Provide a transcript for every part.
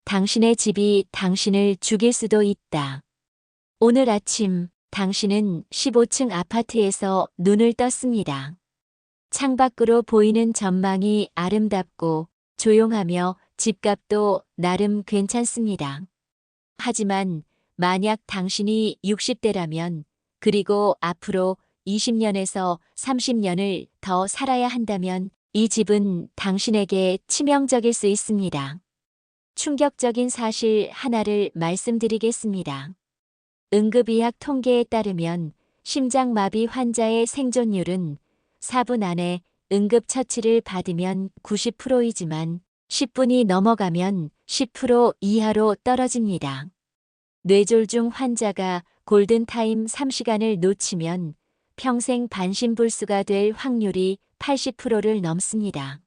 당신의 집이 당신을 죽일 수도 있다. 오늘 아침 당신은 15층 아파트에서 눈을 떴습니다. 창밖으로 보이는 전망이 아름답고 조용하며 집값도 나름 괜찮습니다. 하지만 만약 당신이 60대라면 그리고 앞으로 20년에서 30년을 더 살아야 한다면 이 집은 당신에게 치명적일 수 있습니다. 충격적인 사실 하나를 말씀드리겠습니다. 응급의학 통계에 따르면 심장마비 환자의 생존율은 4분 안에 응급처치를 받으면 90%이지만 10분이 넘어가면 10% 이하로 떨어집니다. 뇌졸중 환자가 골든타임 3시간을 놓치면 평생 반신불수가 될 확률이 80%를 넘습니다.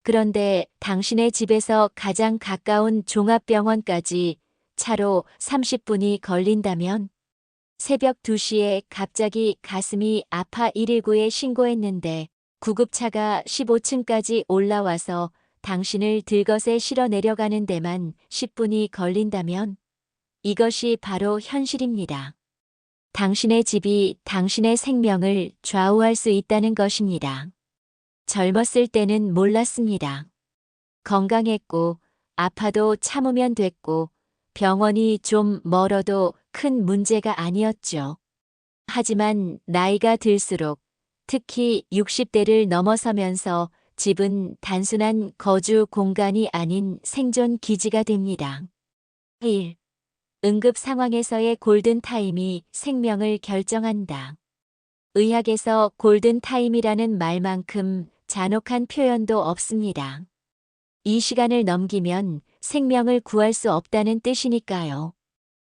그런데 당신의 집에서 가장 가까운 종합병원까지 차로 30분이 걸린다면 새벽 2시에 갑자기 가슴이 아파 119에 신고했는데 구급차가 15층까지 올라와서 당신을 들것에 실어 내려가는 데만 10분이 걸린다면 이것이 바로 현실입니다. 당신의 집이 당신의 생명을 좌우할 수 있다는 것입니다. 젊었을 때는 몰랐습니다. 건강했고 아파도 참으면 됐고 병원이 좀 멀어도 큰 문제가 아니었죠. 하지만 나이가 들수록 특히 60대를 넘어서면서 집은 단순한 거주 공간이 아닌 생존 기지가 됩니다. 1. 응급 상황에서의 골든타임이 생명을 결정한다. 의학에서 골든타임이라는 말만큼 잔혹한 표현도 없습니다. 이 시간을 넘기면 생명을 구할 수 없다는 뜻이니까요.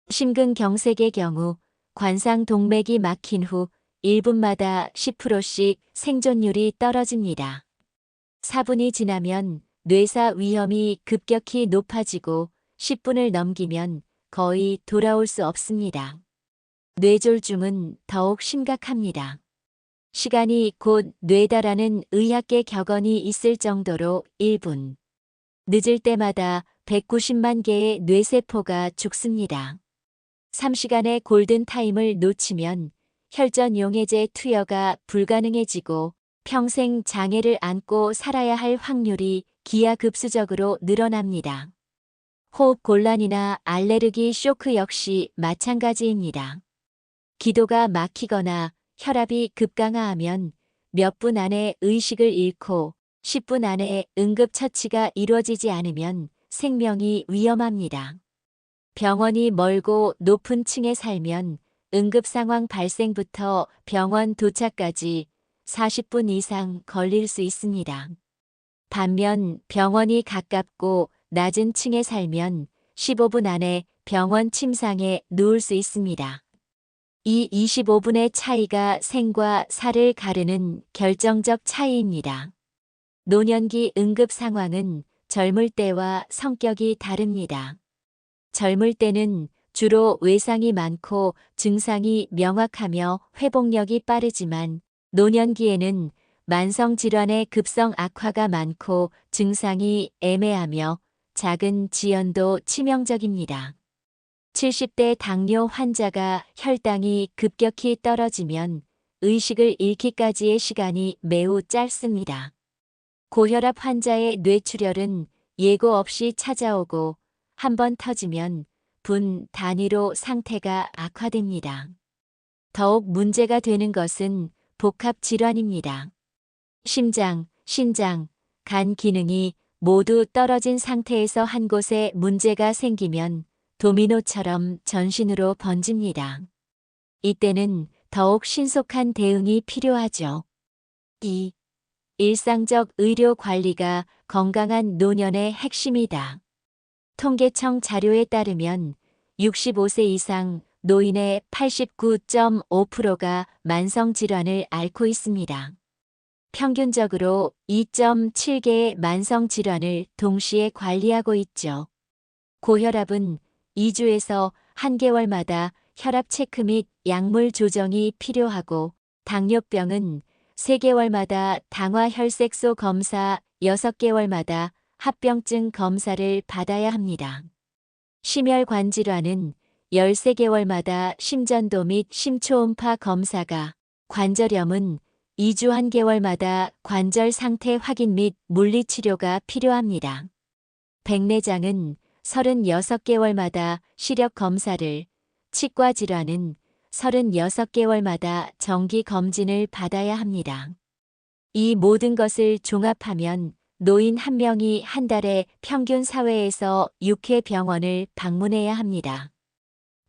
심근경색의 경우 관상동맥이 막힌 후 1분마다 10%씩 생존율이 떨어집니다. 4분이 지나면 뇌사 위험이 급격히 높아지고 10분을 넘기면 거의 돌아올 수 없습니다. 뇌졸중은 더욱 심각합니다. 시간이 곧 뇌다라는 의학계 격언이 있을 정도로 1분. 늦을 때마다 190만 개의 뇌세포가 죽습니다. 3시간의 골든타임을 놓치면 혈전용해제 투여가 불가능해지고 평생 장애를 안고 살아야 할 확률이 기하급수적으로 늘어납니다. 호흡곤란이나 알레르기 쇼크 역시 마찬가지입니다. 기도가 막히거나 혈압이 급강하하면 몇 분 안에 의식을 잃고 10분 안에 응급처치가 이루어지지 않으면 생명이 위험합니다. 병원이 멀고 높은 층에 살면 응급상황 발생부터 병원 도착까지 40분 이상 걸릴 수 있습니다. 반면 병원이 가깝고 낮은 층에 살면 15분 안에 병원 침상에 누울 수 있습니다. 이 25분의 차이가 생과 사를 가르는 결정적 차이입니다. 노년기 응급 상황은 젊을 때와 성격이 다릅니다. 젊을 때는 주로 외상이 많고 증상이 명확하며 회복력이 빠르지만 노년기에는 만성질환의 급성 악화가 많고 증상이 애매하며 작은 지연도 치명적입니다. 70대 당뇨 환자가 혈당이 급격히 떨어지면 의식을 잃기까지의 시간이 매우 짧습니다. 고혈압 환자의 뇌출혈은 예고 없이 찾아오고 한번 터지면 분 단위로 상태가 악화됩니다. 더욱 문제가 되는 것은 복합 질환입니다. 심장, 신장, 간 기능이 모두 떨어진 상태에서 한 곳에 문제가 생기면 도미노처럼 전신으로 번집니다. 이때는 더욱 신속한 대응이 필요하죠. 2. 일상적 의료 관리가 건강한 노년의 핵심이다. 통계청 자료에 따르면 65세 이상 노인의 89.5%가 만성질환을 앓고 있습니다. 평균적으로 2.7개의 만성질환을 동시에 관리하고 있죠. 고혈압은 2주에서 1개월마다 혈압 체크 및 약물 조정이 필요하고 당뇨병은 3개월마다 당화혈색소 검사, 6개월마다 합병증 검사를 받아야 합니다. 심혈관 질환은 13개월마다 심전도 및 심초음파 검사가, 관절염은 2주 1개월마다 관절 상태 확인 및 물리치료가 필요합니다. 백내장은 36개월마다 시력 검사를, 치과 질환은 36개월마다 정기 검진을 받아야 합니다. 이 모든 것을 종합하면 노인 한 명이 한 달에 평균 사회에서 6회 병원을 방문해야 합니다.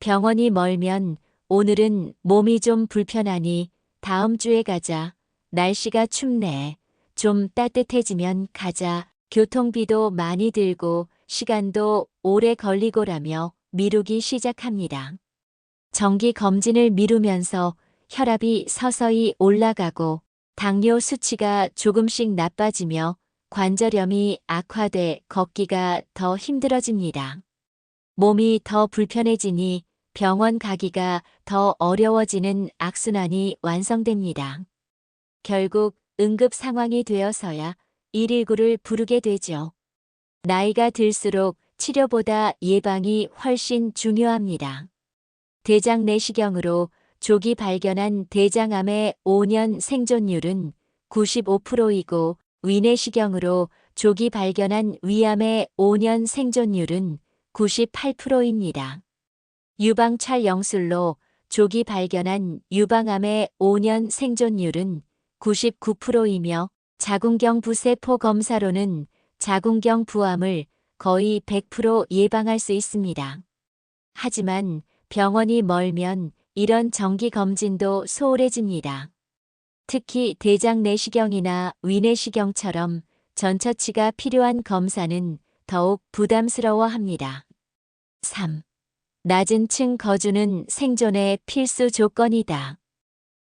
병원이 멀면 오늘은 몸이 좀 불편하니 다음 주에 가자. 날씨가 춥네. 좀 따뜻해지면 가자. 교통비도 많이 들고 시간도 오래 걸리고라며 미루기 시작합니다. 정기 검진을 미루면서 혈압이 서서히 올라가고 당뇨 수치가 조금씩 나빠지며 관절염이 악화돼 걷기가 더 힘들어집니다. 몸이 더 불편해지니 병원 가기가 더 어려워지는 악순환이 완성됩니다. 결국 응급 상황이 되어서야 119를 부르게 되죠. 나이가 들수록 치료보다 예방이 훨씬 중요합니다. 대장 내시경으로 조기 발견한 대장암의 5년 생존율은 95%이고 위내시경으로 조기 발견한 위암의 5년 생존율은 98%입니다. 유방촬영술로 조기 발견한 유방암의 5년 생존율은 99%이며 자궁경 부세포 검사로는 자궁경 부암을 거의 100% 예방할 수 있습니다. 하지만 병원이 멀면 이런 정기 검진도 소홀해집니다. 특히 대장 내시경이나 위내시경처럼 전처치가 필요한 검사는 더욱 부담스러워합니다. 3. 낮은 층 거주는 생존의 필수 조건이다.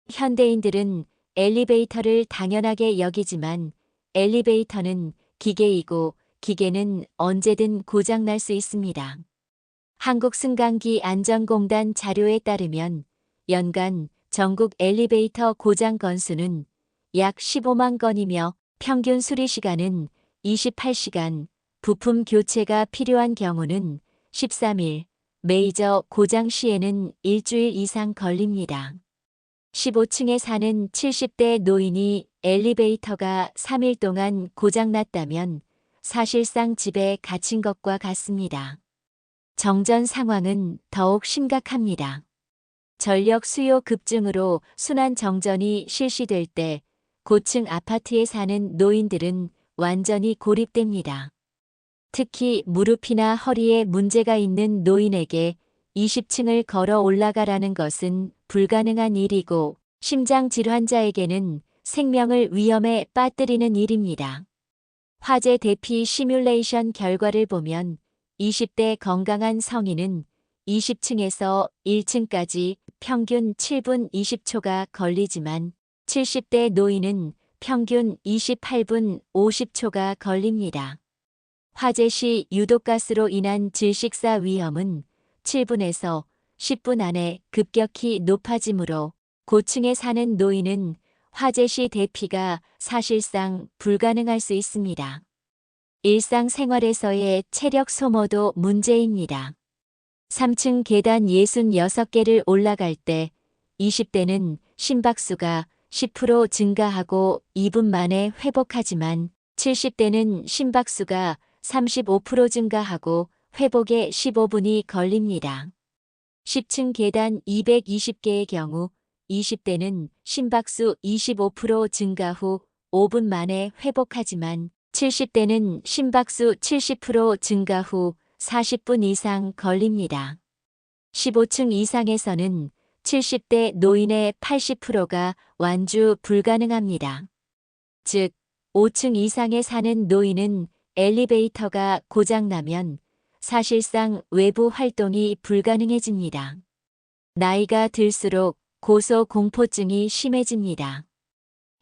현대인들은 엘리베이터를 당연하게 여기지만 엘리베이터는 기계이고 기계는 언제든 고장날 수 있습니다. 한국승강기 안전공단 자료에 따르면 연간 전국 엘리베이터 고장 건수는 약 15만 건이며 평균 수리 시간은 28시간, 부품 교체가 필요한 경우는 13일, 메이저 고장 시에는 일주일 이상 걸립니다. 15층에 사는 70대 노인이 엘리베이터가 3일 동안 고장났다면 사실상 집에 갇힌 것과 같습니다. 정전 상황은 더욱 심각합니다. 전력 수요 급증으로 순환 정전이 실시될 때 고층 아파트에 사는 노인들은 완전히 고립됩니다. 특히 무릎이나 허리에 문제가 있는 노인에게 20층을 걸어 올라가라는 것은 불가능한 일이고 심장 질환자에게는 생명을 위험에 빠뜨리는 일입니다. 화재 대피 시뮬레이션 결과를 보면 20대 건강한 성인은 20층에서 1층까지 평균 7분 20초가 걸리지만 70대 노인은 평균 28분 50초가 걸립니다. 화재 시 유독가스로 인한 질식사 위험은 7분에서 10분 안에 급격히 높아지므로 고층에 사는 노인은 화재 시 대피가 사실상 불가능할 수 있습니다. 일상생활에서의 체력 소모도 문제입니다. 3층 계단 66개를 올라갈 때 20대는 심박수가 10% 증가하고 2분 만에 회복하지만 70대는 심박수가 35% 증가하고 회복에 15분이 걸립니다. 10층 계단 220개의 경우 20대는 심박수 25% 증가 후 5분 만에 회복하지만 70대는 심박수 70% 증가 후 40분 이상 걸립니다. 15층 이상에서는 70대 노인의 80%가 완주 불가능합니다. 즉, 5층 이상에 사는 노인은 엘리베이터가 고장나면 사실상 외부 활동이 불가능해집니다. 나이가 들수록 고소공포증이 심해집니다.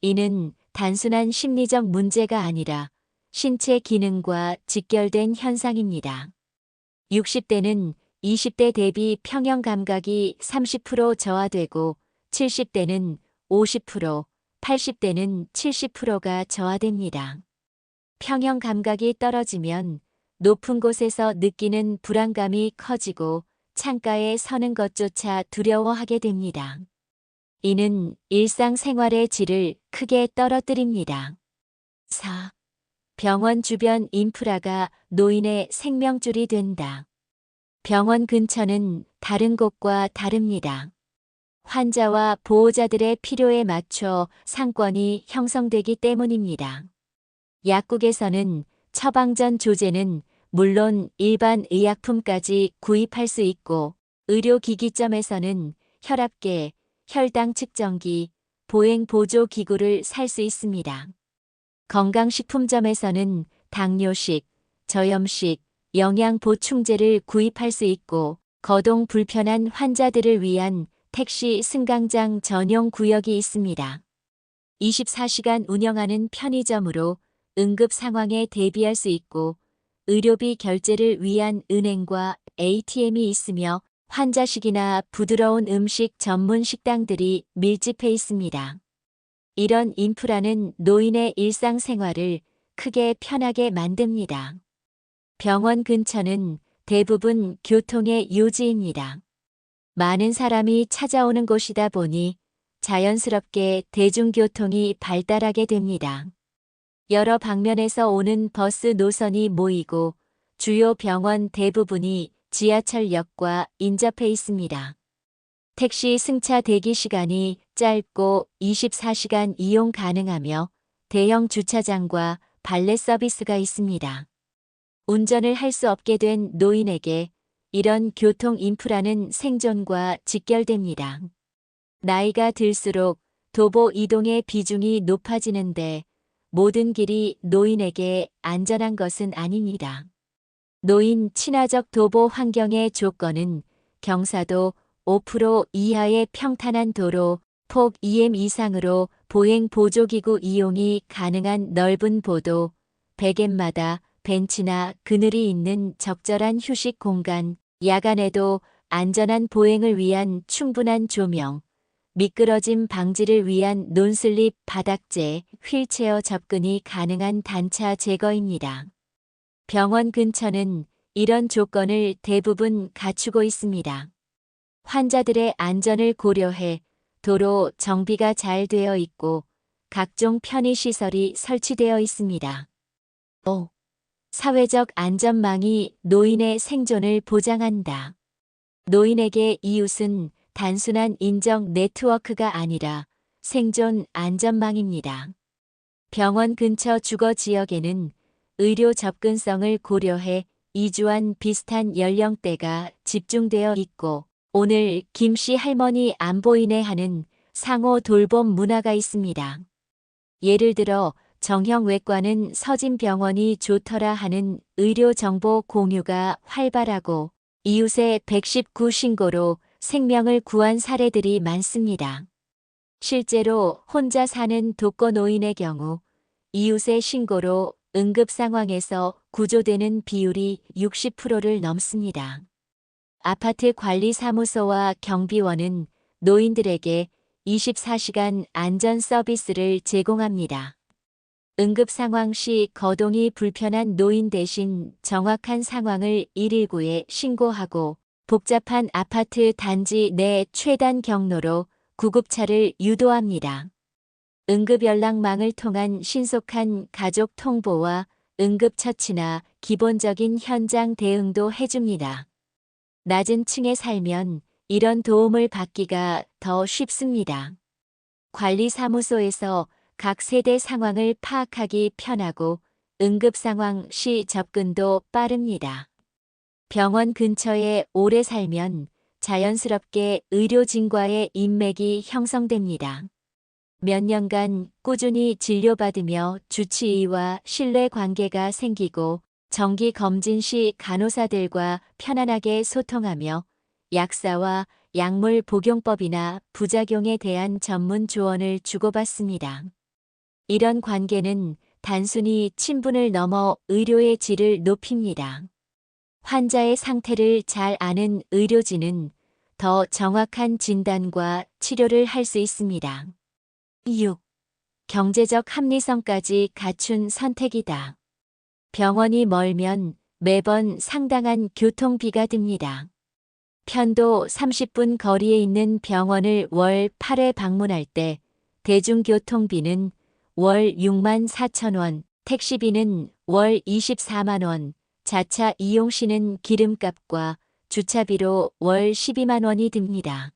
이는 단순한 심리적 문제가 아니라 신체 기능과 직결된 현상입니다. 60대는 20대 대비 평형 감각이 30% 저하되고 70대는 50%, 80대는 70%가 저하됩니다. 평형 감각이 떨어지면 높은 곳에서 느끼는 불안감이 커지고 창가에 서는 것조차 두려워하게 됩니다. 이는 일상생활의 질을 크게 떨어뜨립니다. 4. 병원 주변 인프라가 노인의 생명줄이 된다. 병원 근처는 다른 곳과 다릅니다. 환자와 보호자들의 필요에 맞춰 상권이 형성되기 때문입니다. 약국에서는 처방전 조제는 물론 일반 의약품까지 구입할 수 있고, 의료기기점에서는 혈압계, 혈당 측정기, 보행 보조 기구를 살 수 있습니다. 건강식품점에서는 당뇨식, 저염식, 영양보충제를 구입할 수 있고, 거동 불편한 환자들을 위한 택시 승강장 전용 구역이 있습니다. 24시간 운영하는 편의점으로 응급 상황에 대비할 수 있고, 의료비 결제를 위한 은행과 ATM이 있으며 환자식이나 부드러운 음식 전문 식당들이 밀집해 있습니다. 이런 인프라는 노인의 일상생활을 크게 편하게 만듭니다. 병원 근처는 대부분 교통의 요지입니다. 많은 사람이 찾아오는 곳이다 보니 자연스럽게 대중교통이 발달하게 됩니다. 여러 방면에서 오는 버스 노선이 모이고 주요 병원 대부분이 지하철역과 인접해 있습니다. 택시 승차 대기 시간이 짧고 24시간 이용 가능하며 대형 주차장과 발렛 서비스가 있습니다. 운전을 할 수 없게 된 노인에게 이런 교통 인프라는 생존과 직결됩니다. 나이가 들수록 도보 이동의 비중이 높아지는데 모든 길이 노인에게 안전한 것은 아닙니다. 노인 친화적 도보 환경의 조건은 경사도 5% 이하의 평탄한 도로, 폭 2m 이상으로 보행 보조기구 이용이 가능한 넓은 보도, 베갯마다 벤치나 그늘이 있는 적절한 휴식 공간, 야간에도 안전한 보행을 위한 충분한 조명, 미끄러짐 방지를 위한 논슬립 바닥재, 휠체어 접근이 가능한 단차 제거입니다. 병원 근처는 이런 조건을 대부분 갖추고 있습니다. 환자들의 안전을 고려해 도로 정비가 잘 되어 있고 각종 편의시설이 설치되어 있습니다. 5. 사회적 안전망이 노인의 생존을 보장한다. 노인에게 이웃은 단순한 인적 네트워크가 아니라 생존 안전망입니다. 병원 근처 주거 지역에는 의료 접근성을 고려해 이주한 비슷한 연령대가 집중되어 있고, 오늘 김씨 할머니 안 보이네 하는 상호 돌봄 문화가 있습니다. 예를 들어 정형외과는 서진병원이 좋더라 하는 의료 정보 공유가 활발하고, 이웃의 119 신고로 생명을 구한 사례들이 많습니다. 실제로 혼자 사는 독거노인의 경우 이웃의 신고로 응급 상황에서 구조되는 비율이 60%를 넘습니다. 아파트 관리사무소와 경비원은 노인들에게 24시간 안전 서비스를 제공합니다. 응급 상황 시 거동이 불편한 노인 대신 정확한 상황을 119에 신고하고 복잡한 아파트 단지 내 최단 경로로 구급차를 유도합니다. 응급연락망을 통한 신속한 가족 통보와 응급처치나 기본적인 현장 대응도 해줍니다. 낮은 층에 살면 이런 도움을 받기가 더 쉽습니다. 관리사무소에서 각 세대 상황을 파악하기 편하고 응급 상황 시 접근도 빠릅니다. 병원 근처에 오래 살면 자연스럽게 의료진과의 인맥이 형성됩니다. 몇 년간 꾸준히 진료받으며 주치의와 신뢰관계가 생기고 정기 검진 시 간호사들과 편안하게 소통하며 약사와 약물 복용법이나 부작용에 대한 전문 조언을 주고받습니다. 이런 관계는 단순히 친분을 넘어 의료의 질을 높입니다. 환자의 상태를 잘 아는 의료진은 더 정확한 진단과 치료를 할 수 있습니다. 6. 경제적 합리성까지 갖춘 선택이다. 병원이 멀면 매번 상당한 교통비가 듭니다. 편도 30분 거리에 있는 병원을 월 8회 방문할 때 대중교통비는 월 6만 4천 원, 택시비는 월 24만 원, 자차 이용 시는 기름값과 주차비로 월 12만 원이 듭니다.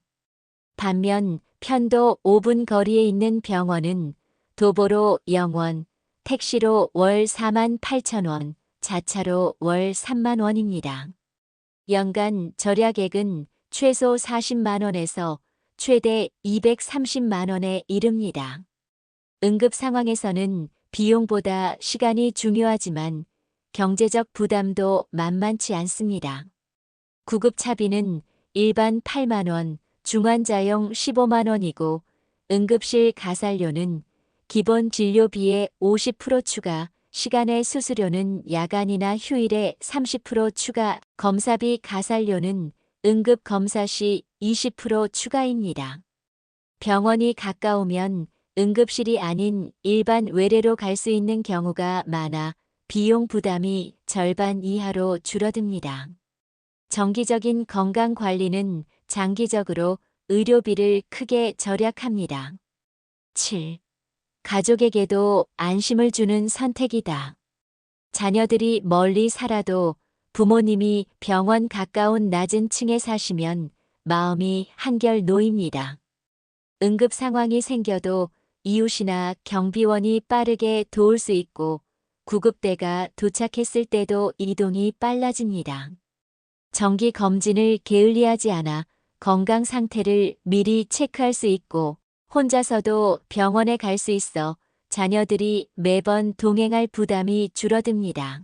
반면 편도 5분 거리에 있는 병원은 도보로 0원, 택시로 월 4만 8천 원, 자차로 월 3만 원입니다. 연간 절약액은 최소 40만 원에서 최대 230만 원에 이릅니다. 응급 상황에서는 비용보다 시간이 중요하지만 경제적 부담도 만만치 않습니다. 구급차비는 일반 8만 원, 중환자용 15만 원이고 응급실 가살료는 기본 진료비의 50% 추가, 시간의 수수료는 야간이나 휴일에 30% 추가, 검사비 가살료는 응급 검사 시 20% 추가입니다. 병원이 가까우면 응급실이 아닌 일반 외래로 갈 수 있는 경우가 많아 비용 부담이 절반 이하로 줄어듭니다. 정기적인 건강 관리는 장기적으로 의료비를 크게 절약합니다. 7. 가족에게도 안심을 주는 선택이다. 자녀들이 멀리 살아도 부모님이 병원 가까운 낮은 층에 사시면 마음이 한결 놓입니다. 응급 상황이 생겨도 이웃이나 경비원이 빠르게 도울 수 있고 구급대가 도착했을 때도 이동이 빨라집니다. 정기 검진을 게을리하지 않아 건강 상태를 미리 체크할 수 있고 혼자서도 병원에 갈 수 있어 자녀들이 매번 동행할 부담이 줄어듭니다.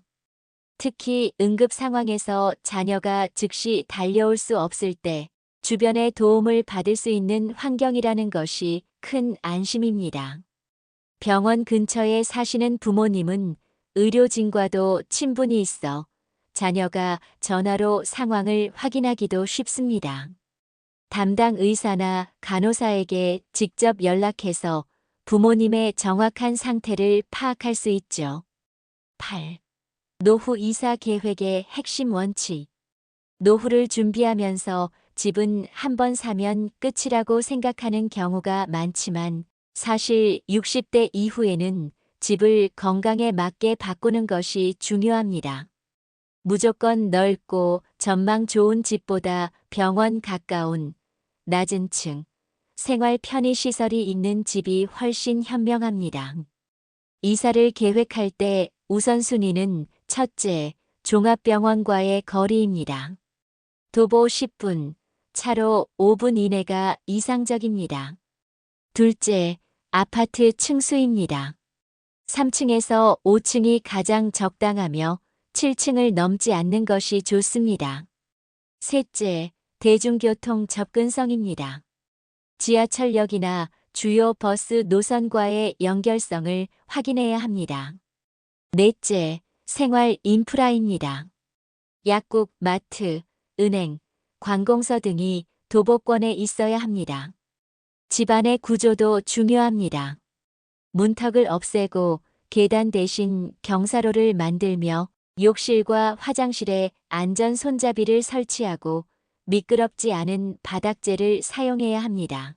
특히 응급 상황에서 자녀가 즉시 달려올 수 없을 때 주변의 도움을 받을 수 있는 환경이라는 것이 큰 안심입니다. 병원 근처에 사시는 부모님은 의료진과도 친분이 있어 자녀가 전화로 상황을 확인하기도 쉽습니다. 담당 의사나 간호사에게 직접 연락해서 부모님의 정확한 상태를 파악할 수 있죠. 8. 노후 이사 계획의 핵심 원칙. 노후를 준비하면서 집은 한 번 사면 끝이라고 생각하는 경우가 많지만 사실 60대 이후에는 집을 건강에 맞게 바꾸는 것이 중요합니다. 무조건 넓고 전망 좋은 집보다 병원 가까운 낮은 층, 생활 편의시설이 있는 집이 훨씬 현명합니다. 이사를 계획할 때 우선순위는 첫째, 종합병원과의 거리입니다. 도보 10분, 차로 5분 이내가 이상적입니다. 둘째, 아파트 층수입니다. 3층에서 5층이 가장 적당하며 7층을 넘지 않는 것이 좋습니다. 셋째, 대중교통 접근성입니다. 지하철역이나 주요 버스 노선과의 연결성을 확인해야 합니다. 넷째, 생활 인프라입니다. 약국, 마트, 은행, 관공서 등이 도보권에 있어야 합니다. 집안의 구조도 중요합니다. 문턱을 없애고 계단 대신 경사로를 만들며 욕실과 화장실에 안전 손잡이를 설치하고 미끄럽지 않은 바닥재를 사용해야 합니다.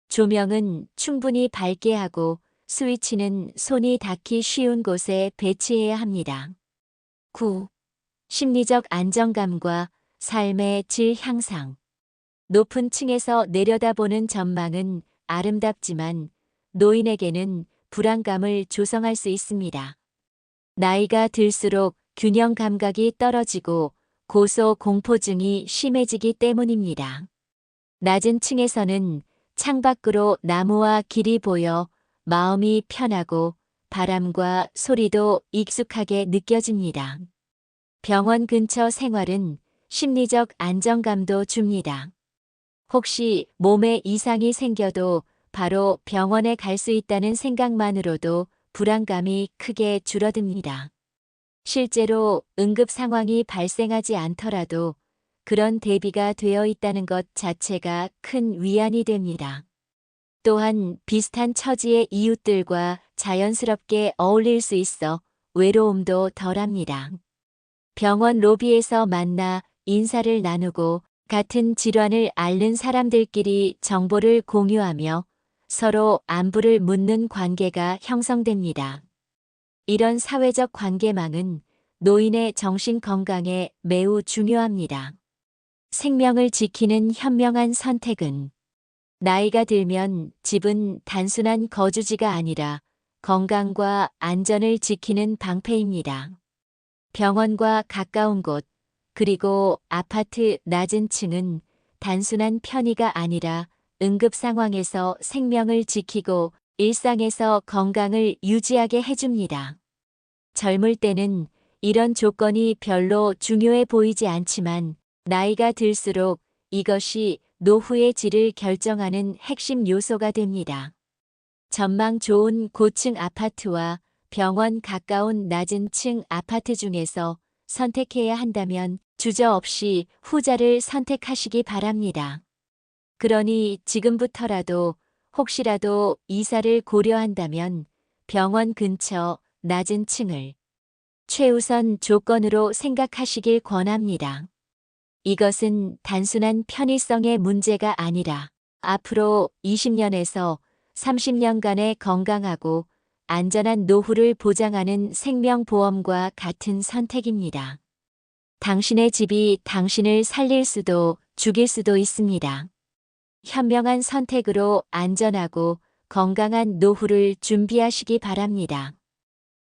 조명은 충분히 밝게 하고 스위치는 손이 닿기 쉬운 곳에 배치해야 합니다. 9. 심리적 안정감과 삶의 질 향상. 높은 층에서 내려다보는 전망은 아름답지만 노인에게는 불안감을 조성할 수 있습니다. 나이가 들수록 균형 감각이 떨어지고 고소 공포증이 심해지기 때문입니다. 낮은 층에서는 창밖으로 나무와 길이 보여 마음이 편하고 바람과 소리도 익숙하게 느껴집니다. 병원 근처 생활은 심리적 안정감도 줍니다. 혹시 몸에 이상이 생겨도 바로 병원에 갈 수 있다는 생각만으로도 불안감이 크게 줄어듭니다. 실제로 응급 상황이 발생하지 않더라도 그런 대비가 되어 있다는 것 자체가 큰 위안이 됩니다. 또한 비슷한 처지의 이웃들과 자연스럽게 어울릴 수 있어 외로움도 덜합니다. 병원 로비에서 만나 인사를 나누고 같은 질환을 앓는 사람들끼리 정보를 공유하며 서로 안부를 묻는 관계가 형성됩니다. 이런 사회적 관계망은 노인의 정신 건강에 매우 중요합니다. 생명을 지키는 현명한 선택은 나이가 들면 집은 단순한 거주지가 아니라 건강과 안전을 지키는 방패입니다. 병원과 가까운 곳, 그리고 아파트 낮은 층은 단순한 편의가 아니라 응급 상황에서 생명을 지키고 일상에서 건강을 유지하게 해줍니다. 젊을 때는 이런 조건이 별로 중요해 보이지 않지만 나이가 들수록 이것이 노후의 질을 결정하는 핵심 요소가 됩니다. 전망 좋은 고층 아파트와 병원 가까운 낮은 층 아파트 중에서 선택해야 한다면 주저없이 후자를 선택하시기 바랍니다. 그러니 지금부터라도 혹시라도 이사를 고려한다면 병원 근처 낮은 층을 최우선 조건으로 생각하시길 권합니다. 이것은 단순한 편의성의 문제가 아니라 앞으로 20년에서 30년간의 건강하고 안전한 노후를 보장하는 생명보험과 같은 선택입니다. 당신의 집이 당신을 살릴 수도 죽일 수도 있습니다. 현명한 선택으로 안전하고 건강한 노후를 준비하시기 바랍니다.